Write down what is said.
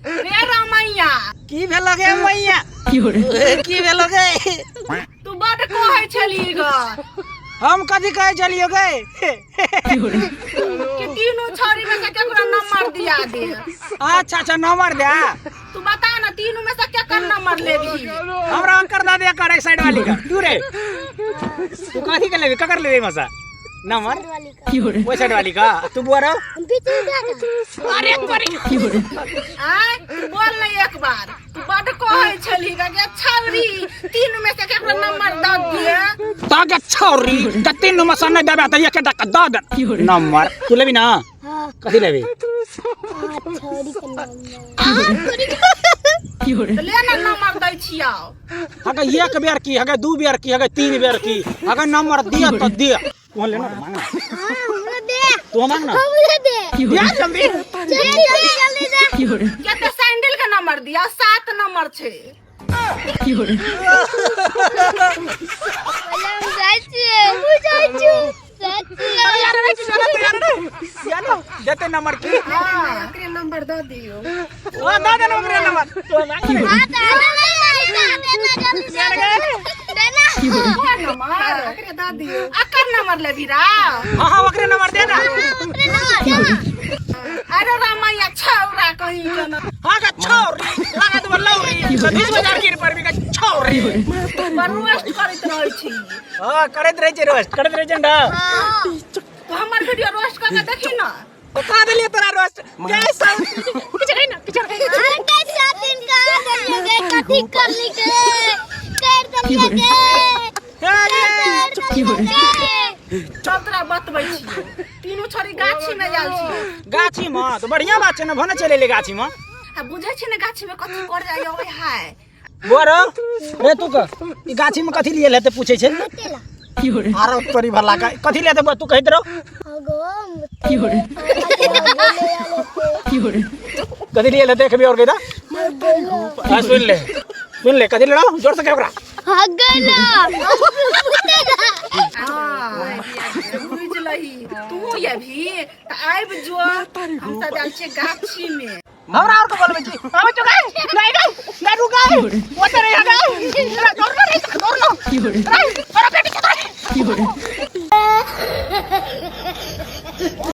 रे रामैया की भेलो गे मैया की भेलो गे तू बड़ कहै छली ग हम कथी कहे चलियो गे कि तीनों छोरी में से केकरो नंबर दिया दे। अच्छा अच्छा नंबर दे तू बता ना तीनों में से केकर नंबर लेबी। हमरा कर दा दे कर साइड वाली का तू रे तू कथी के लेबी ककर लेबी मसा नंबर वो साइड वाली का तू बोल अरे तोरी आय तू बोल नहीं एक बार तू बड़ कहै छली ग कि छौरी तीनों में से केकरो नंबर द दिए ताके छौरी जत्ते नंबर सन नहीं देबे त एकेटा का द दे नंबर तू लेबी ना कथी लेबी ले ना नंबर दै छियौ। अगर एक बेर की अगर दू बेर की अगर तीन बेर की अगर नंबर दिया तो दिया कौन लेना मांग ना हमरा दे तू मांग ना हमरा दे दिया जल्दी जल्दी दे केते सैंडल का नंबर दिया 7 नंबर छे। देते नंबर की हां एकरे नंबर द दियो। ओ दा दे नंबर नंबर तो मांग नंबर एकरे द दियो अकर नंबर लेबी रा। हां हां ओकरे नंबर दे ना अरे रामैया छौरा कहीं के न हां का छौरी लगा दे लौरी 20,000 की पर भी का छौरी रोस्ट करत रहै छी। हां करत रहे छै रोस्ट करत रहे छै ना तो हमर वीडियो रोस्ट करके देखी ना ओ का देलिए तोरा रोस्ट कैसा किछ कहि ना अरे कैसा दिन का दलियोगे कथी कर ली के कर दलियोगे चौतरा बतबै छी तीनों छोरी गाछी में जाल छी। गाछी में तो बढ़िया बात छै ना भने चले ले गाछी में आ बुझै छी ने गाछी में कथी कर जाय ओए हाय बोरो रे तू का ई गाछी में कथी लिए लेते पूछे छै आरो तोरी भला का कथी लेते तू कहत रहो कथी लिए लेते कभी और कहदा हां सुन ले कथी लड़ो जोर से कह ओकरा बुझ लही तू ये भी त आइब जो हम त जाल छी गाछी में हमरा और को बोलबे छी आबे तो नहीं रुका वो तेरे आ गए दौड़ लो अरे बेटी